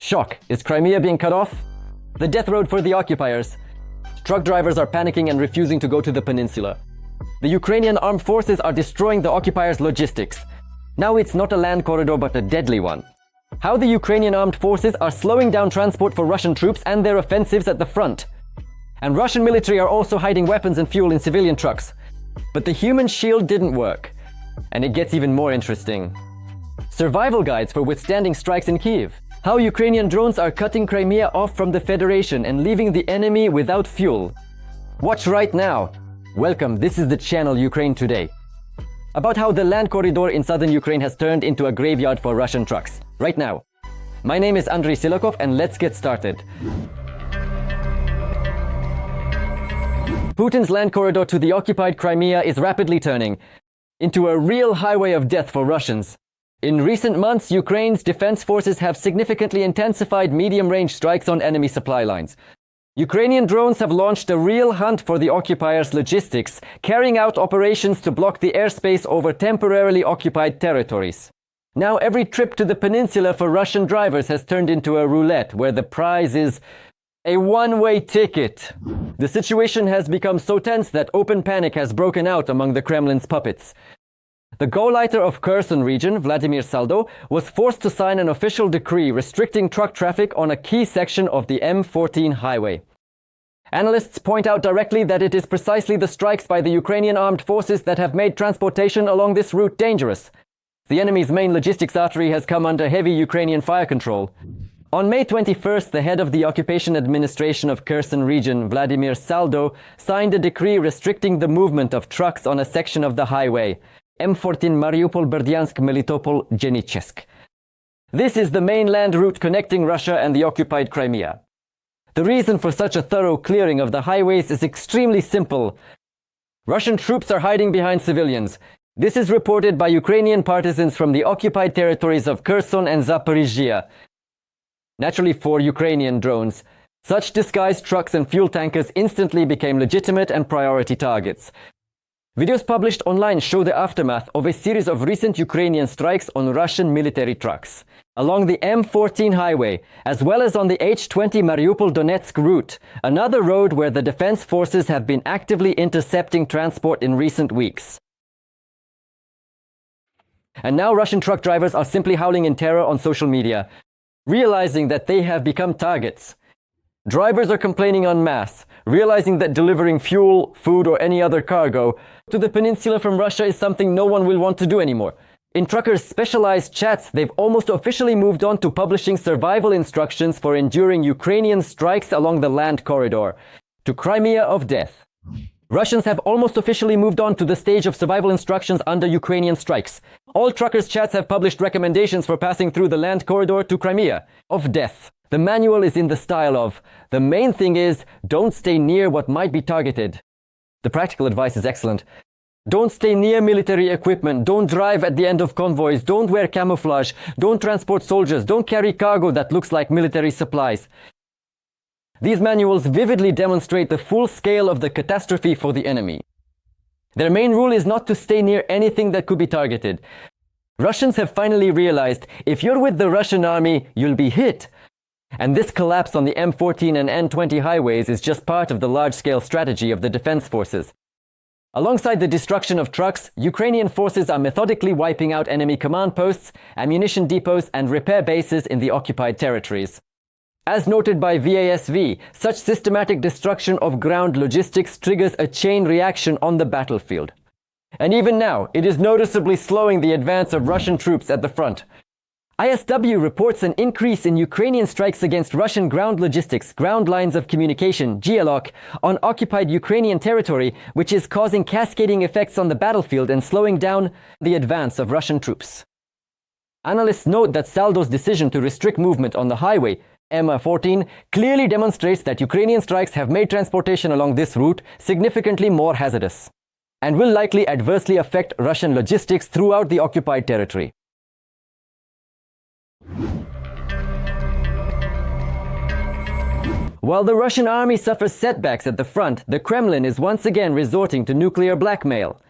Shock. Is Crimea being cut off? The death road for the occupiers. Truck drivers are panicking and refusing to go to the peninsula. The Ukrainian armed forces are destroying the occupiers' logistics. Now it's not a land corridor but a deadly one. How the Ukrainian armed forces are slowing down transport for Russian troops and their offensives at the front. And Russian military are also hiding weapons and fuel in civilian trucks. But the human shield didn't work. And it gets even more interesting. Survival guides for withstanding strikes in Kyiv. How Ukrainian drones are cutting Crimea off from the Federation and leaving the enemy without fuel. Watch right now. Welcome, this is the channel Ukraine Today. About how the land corridor in southern Ukraine has turned into a graveyard for Russian trucks. Right now. My name is Andriy Silakov and let's get started. Putin's land corridor to the occupied Crimea is rapidly turning into a real highway of death for Russians. In recent months, Ukraine's defense forces have significantly intensified medium-range strikes on enemy supply lines. Ukrainian drones have launched a real hunt for the occupiers' logistics, carrying out operations to block the airspace over temporarily occupied territories. Now every trip to the peninsula for Russian drivers has turned into a roulette, where the prize is a one-way ticket. The situation has become so tense that open panic has broken out among the Kremlin's puppets. The Gauleiter of Kherson region, Vladimir Saldo, was forced to sign an official decree restricting truck traffic on a key section of the M14 highway. Analysts point out directly that it is precisely the strikes by the Ukrainian armed forces that have made transportation along this route dangerous. The enemy's main logistics artery has come under heavy Ukrainian fire control. On May 21st, the head of the occupation administration of Kherson region, Vladimir Saldo, signed a decree restricting the movement of trucks on a section of the highway, M14 Mariupol, Berdyansk, Melitopol, Genichesk. This is the mainland route connecting Russia and the occupied Crimea. The reason for such a thorough clearing of the highways is extremely simple. Russian troops are hiding behind civilians. This is reported by Ukrainian partisans from the occupied territories of Kherson and Zaporizhia. Naturally, for Ukrainian drones, such disguised trucks and fuel tankers instantly became legitimate and priority targets. Videos published online show the aftermath of a series of recent Ukrainian strikes on Russian military trucks along the M14 highway, as well as on the H20 Mariupol-Donetsk route, another road where the defense forces have been actively intercepting transport in recent weeks. And now Russian truck drivers are simply howling in terror on social media, realizing that they have become targets. Drivers are complaining en masse, realizing that delivering fuel, food, or any other cargo to the peninsula from Russia is something no one will want to do anymore. In truckers' specialized chats, they've almost officially moved on to publishing survival instructions for enduring Ukrainian strikes along the land corridor to Crimea of death. Russians have almost officially moved on to the stage of survival instructions under Ukrainian strikes. All truckers' chats have published recommendations for passing through the land corridor to Crimea of death. The manual is in the style of, the main thing is, don't stay near what might be targeted. The practical advice is excellent. Don't stay near military equipment, don't drive at the end of convoys, don't wear camouflage, don't transport soldiers, don't carry cargo that looks like military supplies. These manuals vividly demonstrate the full scale of the catastrophe for the enemy. Their main rule is not to stay near anything that could be targeted. Russians have finally realized, if you're with the Russian army, you'll be hit. And this collapse on the M14 and N20 highways is just part of the large-scale strategy of the defense forces. Alongside the destruction of trucks, Ukrainian forces are methodically wiping out enemy command posts, ammunition depots, and repair bases in the occupied territories. As noted by VASV, such systematic destruction of ground logistics triggers a chain reaction on the battlefield. And even now, it is noticeably slowing the advance of Russian troops at the front. ISW reports an increase in Ukrainian strikes against Russian ground logistics, ground lines of communication, GLOC, on occupied Ukrainian territory, which is causing cascading effects on the battlefield and slowing down the advance of Russian troops. Analysts note that Saldo's decision to restrict movement on the highway, M14, clearly demonstrates that Ukrainian strikes have made transportation along this route significantly more hazardous, and will likely adversely affect Russian logistics throughout the occupied territory. While the Russian army suffers setbacks at the front, the Kremlin is once again resorting to nuclear blackmail.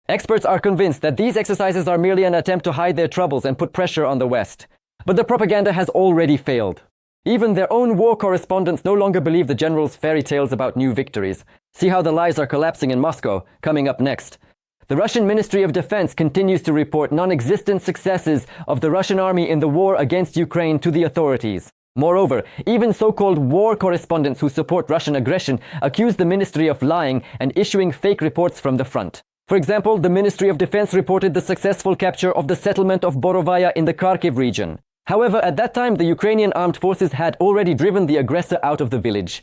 Experts are convinced that these exercises are merely an attempt to hide their troubles and put pressure on the West. But the propaganda has already failed. Even their own war correspondents no longer believe the general's fairy tales about new victories. See how the lies are collapsing in Moscow, coming up next. The Russian Ministry of Defense continues to report non-existent successes of the Russian army in the war against Ukraine to the authorities. Moreover, even so-called war correspondents who support Russian aggression accuse the ministry of lying and issuing fake reports from the front. For example, the Ministry of Defense reported the successful capture of the settlement of Borovaya in the Kharkiv region. However, at that time, the Ukrainian armed forces had already driven the aggressor out of the village.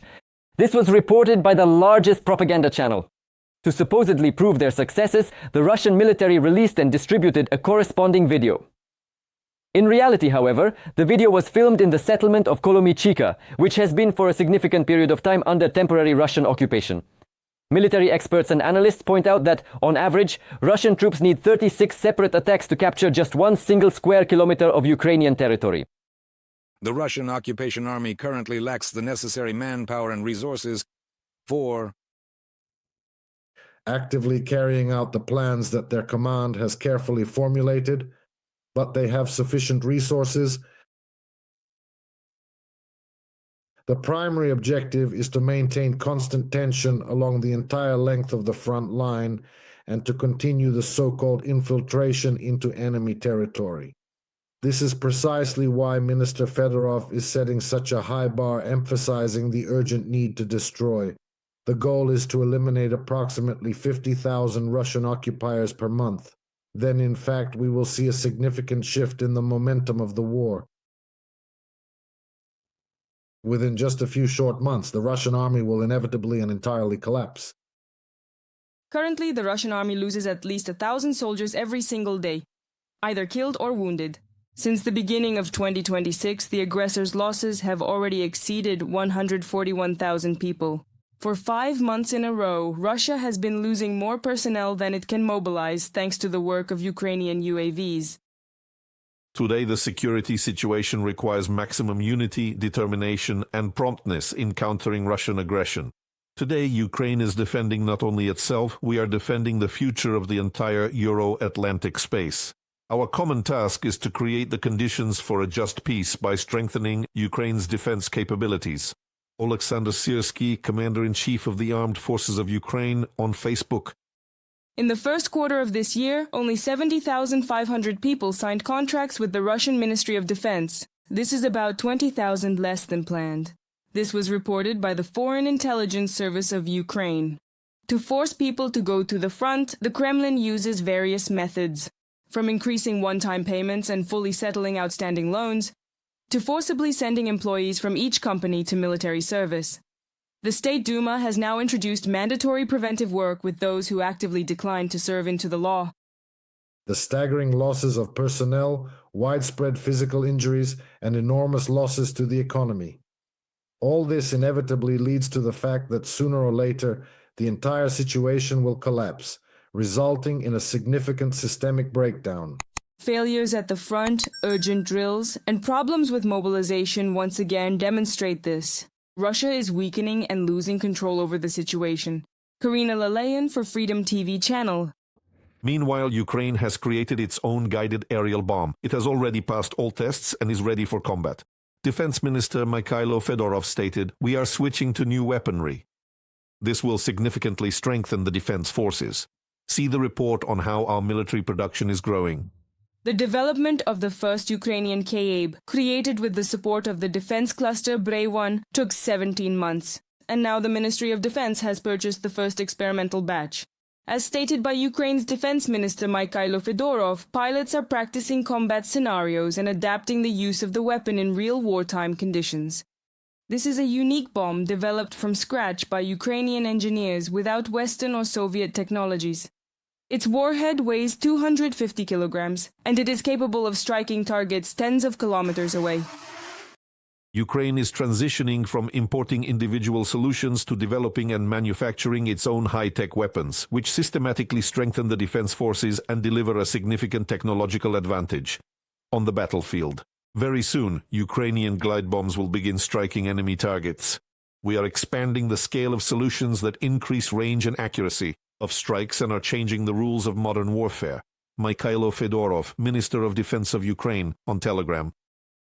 This was reported by the largest propaganda channel. To supposedly prove their successes, the Russian military released and distributed a corresponding video. In reality, however, the video was filmed in the settlement of Kolomichika, which has been for a significant period of time under temporary Russian occupation. Military experts and analysts point out that, on average, Russian troops need 36 separate attacks to capture just 1 single square kilometer of Ukrainian territory. The Russian occupation army currently lacks the necessary manpower and resources for actively carrying out the plans that their command has carefully formulated, but they have sufficient resources. The primary objective is to maintain constant tension along the entire length of the front line and to continue the so-called infiltration into enemy territory. This is precisely why Minister Fedorov is setting such a high bar, emphasizing the urgent need to destroy. The goal is to eliminate approximately 50,000 Russian occupiers per month. Then, in fact, we will see a significant shift in the momentum of the war. Within just a few short months, the Russian army will inevitably and entirely collapse. Currently, the Russian army loses at least 1,000 soldiers every single day, either killed or wounded. Since the beginning of 2026, the aggressor's losses have already exceeded 141,000 people. For 5 months in a row, Russia has been losing more personnel than it can mobilize thanks to the work of Ukrainian UAVs. Today, the security situation requires maximum unity, determination, and promptness in countering Russian aggression. Today, Ukraine is defending not only itself, we are defending the future of the entire Euro-Atlantic space. Our common task is to create the conditions for a just peace by strengthening Ukraine's defense capabilities. Oleksandr Syrskyi, Commander-in-Chief of the Armed Forces of Ukraine, on Facebook. In the first quarter of this year, only 70,500 people signed contracts with the Russian Ministry of Defense. This is about 20,000 less than planned. This was reported by the Foreign Intelligence Service of Ukraine. To force people to go to the front, the Kremlin uses various methods, from increasing one-time payments and fully settling outstanding loans, to forcibly sending employees from each company to military service. The State Duma has now introduced mandatory preventive work with those who actively decline to serve into the law. The staggering losses of personnel, widespread physical injuries, and enormous losses to the economy. All this inevitably leads to the fact that sooner or later, the entire situation will collapse, resulting in a significant systemic breakdown. Failures at the front, urgent drills, and problems with mobilization once again demonstrate this. Russia is weakening and losing control over the situation. Karina Lalayan for Freedom TV channel. Meanwhile, Ukraine has created its own guided aerial bomb. It has already passed all tests and is ready for combat. Defense Minister Mikhailo Fedorov stated, "We are switching to new weaponry." This will significantly strengthen the defense forces. See the report on how our military production is growing. The development of the first Ukrainian Kayab, created with the support of the defense cluster Brey-1, took 17 months, and now the Ministry of Defense has purchased the first experimental batch. As stated by Ukraine's defense minister Mikhailo Fedorov, pilots are practicing combat scenarios and adapting the use of the weapon in real wartime conditions. This is a unique bomb developed from scratch by Ukrainian engineers without Western or Soviet technologies. Its warhead weighs 250 kilograms, and it is capable of striking targets tens of kilometers away. Ukraine is transitioning from importing individual solutions to developing and manufacturing its own high-tech weapons, which systematically strengthen the defense forces and deliver a significant technological advantage on the battlefield. Very soon, Ukrainian glide bombs will begin striking enemy targets. We are expanding the scale of solutions that increase range and accuracy of strikes and are changing the rules of modern warfare. Mikhailo Fedorov, Minister of Defense of Ukraine, on Telegram.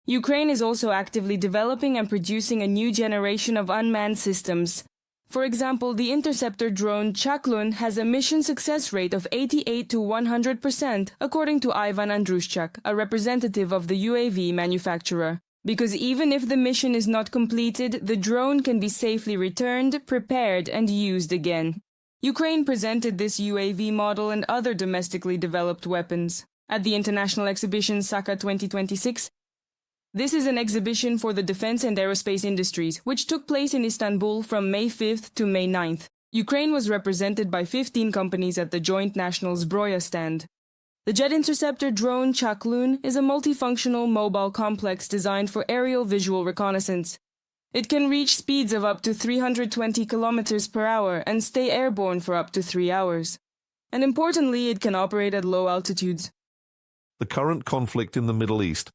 Ukraine is also actively developing and producing a new generation of unmanned systems. For example, the interceptor drone Chaklun has a mission success rate of 88 to 100%, according to Ivan Andrushchak, a representative of the UAV manufacturer. Because even if the mission is not completed, the drone can be safely returned, prepared, and used again. Ukraine presented this UAV model and other domestically developed weapons at the international exhibition Saka 2026. This is an exhibition for the defense and aerospace industries, which took place in Istanbul from May 5th to May 9th. Ukraine was represented by 15 companies at the Joint National Zbroya stand. The jet interceptor drone Chaklun is a multifunctional mobile complex designed for aerial visual reconnaissance. It can reach speeds of up to 320 kilometers per hour and stay airborne for up to 3 hours. And importantly, it can operate at low altitudes. The current conflict in the Middle East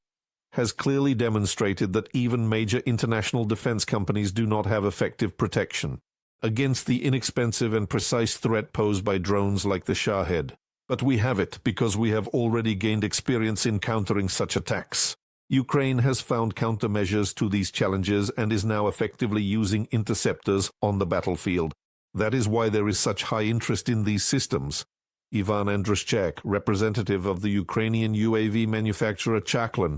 has clearly demonstrated that even major international defense companies do not have effective protection against the inexpensive and precise threat posed by drones like the Shahed. But we have it because we have already gained experience in countering such attacks. Ukraine has found countermeasures to these challenges and is now effectively using interceptors on the battlefield. That is why there is such high interest in these systems. Ivan Andrushchak, representative of the Ukrainian UAV manufacturer Chaklun.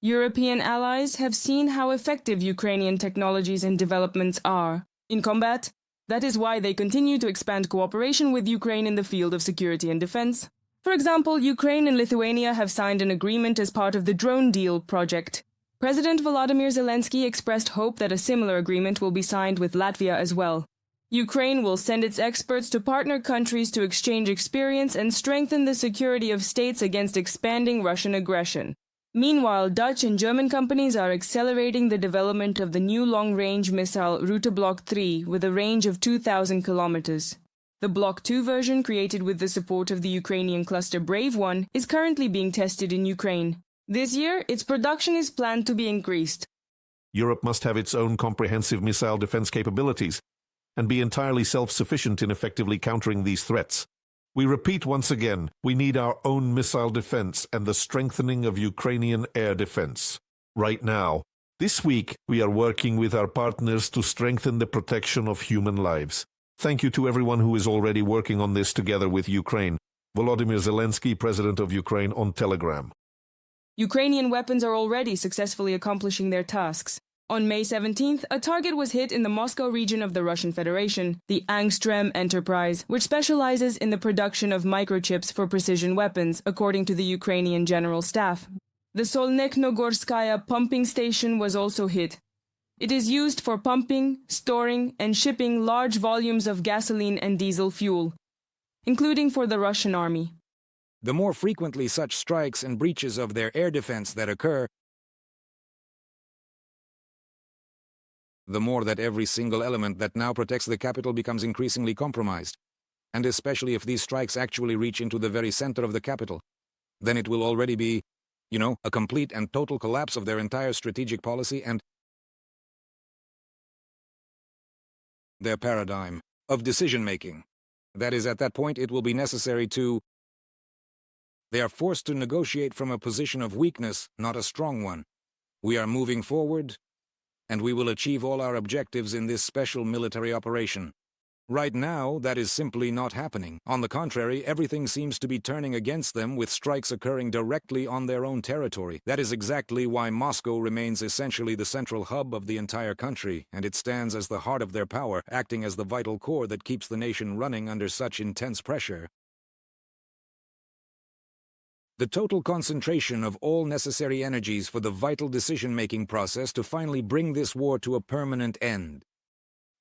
European allies have seen how effective Ukrainian technologies and developments are in combat. That is why they continue to expand cooperation with Ukraine in the field of security and defense. For example, Ukraine and Lithuania have signed an agreement as part of the Drone Deal project. President Volodymyr Zelensky expressed hope that a similar agreement will be signed with Latvia as well. Ukraine will send its experts to partner countries to exchange experience and strengthen the security of states against expanding Russian aggression. Meanwhile, Dutch and German companies are accelerating the development of the new long-range missile Route Block 3 with a range of 2,000 kilometers. The Block 2 version, created with the support of the Ukrainian cluster Brave 1, is currently being tested in Ukraine. This year, its production is planned to be increased. Europe must have its own comprehensive missile defense capabilities and be entirely self-sufficient in effectively countering these threats. We repeat once again, we need our own missile defense and the strengthening of Ukrainian air defense. Right now, this week, we are working with our partners to strengthen the protection of human lives. Thank you to everyone who is already working on this together with Ukraine. Volodymyr Zelensky, President of Ukraine, on Telegram. Ukrainian weapons are already successfully accomplishing their tasks. On May 17th, a target was hit in the Moscow region of the Russian Federation, the Angstrom enterprise, which specializes in the production of microchips for precision weapons, according to the Ukrainian General Staff. The Solnekhnogorskaya pumping station was also hit. It is used for pumping, storing, and shipping large volumes of gasoline and diesel fuel, including for the Russian army. The more frequently such strikes and breaches of their air defense that occur, the more that every single element that now protects the capital becomes increasingly compromised. And especially if these strikes actually reach into the very center of the capital, then it will already be, a complete and total collapse of their entire strategic policy and their paradigm of decision-making. That is, at that point, it will be necessary they are forced to negotiate from a position of weakness, not a strong one. We are moving forward, and we will achieve all our objectives in this special military operation. Right now, that is simply not happening. On the contrary, everything seems to be turning against them, with strikes occurring directly on their own territory. That is exactly why Moscow remains essentially the central hub of the entire country, and it stands as the heart of their power, acting as the vital core that keeps the nation running under such intense pressure. The total concentration of all necessary energies for the vital decision-making process to finally bring this war to a permanent end.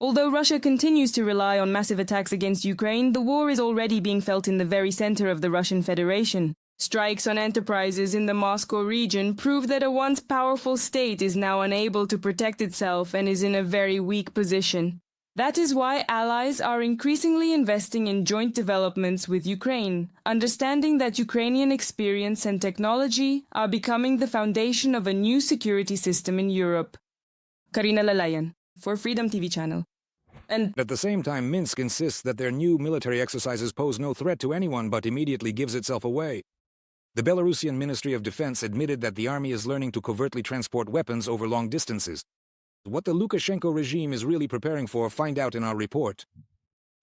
Although Russia continues to rely on massive attacks against Ukraine, the war is already being felt in the very center of the Russian Federation. Strikes on enterprises in the Moscow region prove that a once powerful state is now unable to protect itself and is in a very weak position. That is why allies are increasingly investing in joint developments with Ukraine, understanding that Ukrainian experience and technology are becoming the foundation of a new security system in Europe. Karina Lalayan, for Freedom TV channel. And at the same time, Minsk insists that their new military exercises pose no threat to anyone but immediately gives itself away. The Belarusian Ministry of Defense admitted that the army is learning to covertly transport weapons over long distances. What the Lukashenko regime is really preparing for, find out in our report.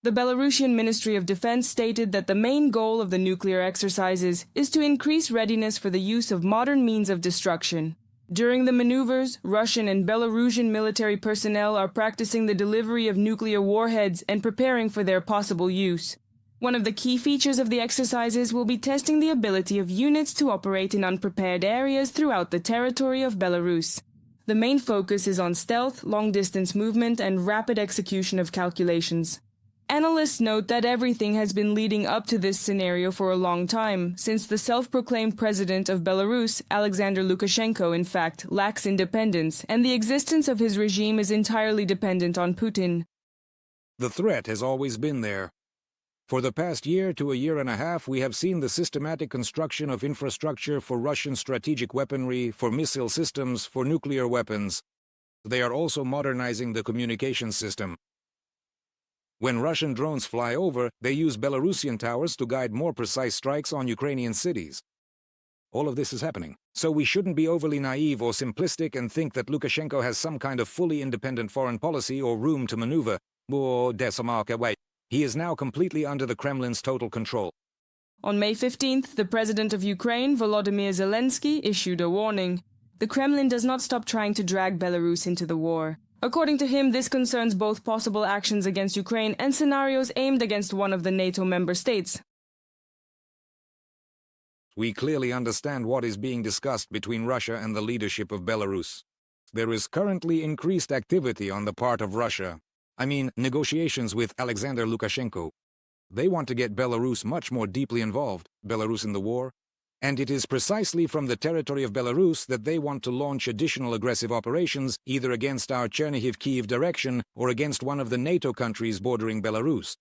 The Belarusian Ministry of Defense stated that the main goal of the nuclear exercises is to increase readiness for the use of modern means of destruction. During the maneuvers, Russian and Belarusian military personnel are practicing the delivery of nuclear warheads and preparing for their possible use. One of the key features of the exercises will be testing the ability of units to operate in unprepared areas throughout the territory of Belarus. The main focus is on stealth, long-distance movement, and rapid execution of calculations. Analysts note that everything has been leading up to this scenario for a long time, since the self-proclaimed president of Belarus, Alexander Lukashenko, in fact, lacks independence, and the existence of his regime is entirely dependent on Putin. The threat has always been there. For the past year to a year and a half, we have seen the systematic construction of infrastructure for Russian strategic weaponry, for missile systems, for nuclear weapons. They are also modernizing the communication system. When Russian drones fly over, they use Belarusian towers to guide more precise strikes on Ukrainian cities. All of this is happening, so we shouldn't be overly naive or simplistic and think that Lukashenko has some kind of fully independent foreign policy or room to maneuver. He is now completely under the Kremlin's total control. On May 15th, the president of Ukraine, Volodymyr Zelensky, issued a warning. The Kremlin does not stop trying to drag Belarus into the war. According to him, this concerns both possible actions against Ukraine and scenarios aimed against one of the NATO member states. We clearly understand what is being discussed between Russia and the leadership of Belarus. There is currently increased activity on the part of Russia. Negotiations with Alexander Lukashenko. They want to get Belarus much more deeply involved, Belarus in the war. And it is precisely from the territory of Belarus that they want to launch additional aggressive operations, either against our Chernihiv-Kyiv direction or against one of the NATO countries bordering Belarus.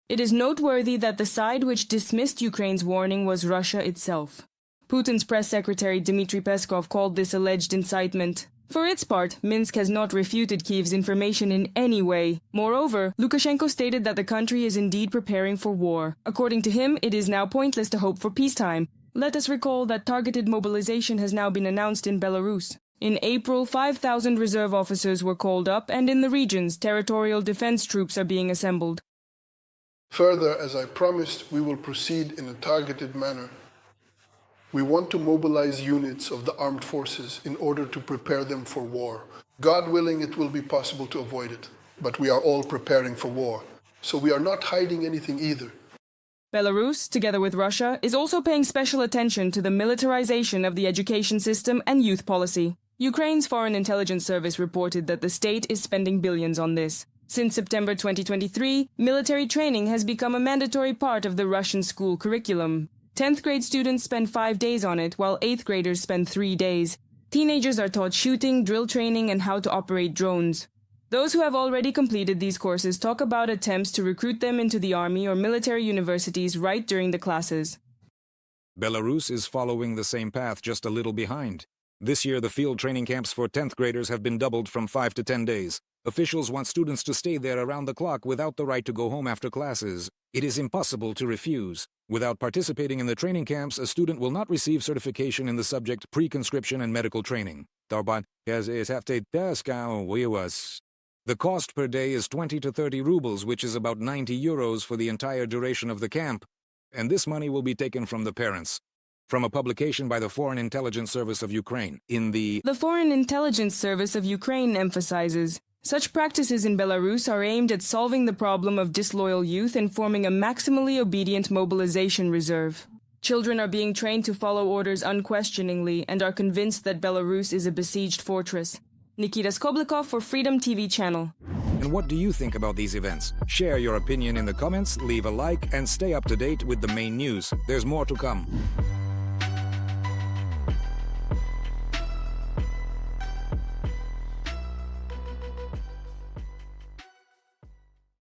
It is noteworthy that the side which dismissed Ukraine's warning was Russia itself. Putin's press secretary Dmitry Peskov called this alleged incitement. For its part, Minsk has not refuted Kyiv's information in any way. Moreover, Lukashenko stated that the country is indeed preparing for war. According to him, it is now pointless to hope for peacetime. Let us recall that targeted mobilization has now been announced in Belarus. In April, 5,000 reserve officers were called up, and in the regions, territorial defense troops are being assembled. Further, as I promised, we will proceed in a targeted manner. We want to mobilize units of the armed forces in order to prepare them for war. God willing, it will be possible to avoid it, but we are all preparing for war. So we are not hiding anything either. Belarus, together with Russia, is also paying special attention to the militarization of the education system and youth policy. Ukraine's Foreign Intelligence Service reported that the state is spending billions on this. Since September 2023, military training has become a mandatory part of the Russian school curriculum. 10th grade students spend 5 days on it, while 8th graders spend 3 days. Teenagers are taught shooting, drill training, and how to operate drones. Those who have already completed these courses talk about attempts to recruit them into the army or military universities right during the classes. Belarus is following the same path, just a little behind. This year, the field training camps for 10th graders have been doubled from 5 to 10 days. Officials want students to stay there around the clock without the right to go home after classes. It is impossible to refuse. Without participating in the training camps, a student will not receive certification in the subject pre-conscription and medical training. The cost per day is 20 to 30 rubles, which is about 90 euros for the entire duration of the camp, and this money will be taken from the parents. From a publication by the Foreign Intelligence Service of Ukraine, The Foreign Intelligence Service of Ukraine emphasizes, such practices in Belarus are aimed at solving the problem of disloyal youth and forming a maximally obedient mobilization reserve. Children are being trained to follow orders unquestioningly and are convinced that Belarus is a besieged fortress. Nikita Skoblikov for Freedom TV channel. And what do you think about these events? Share your opinion in the comments, leave a like, and stay up to date with the main news. There's more to come.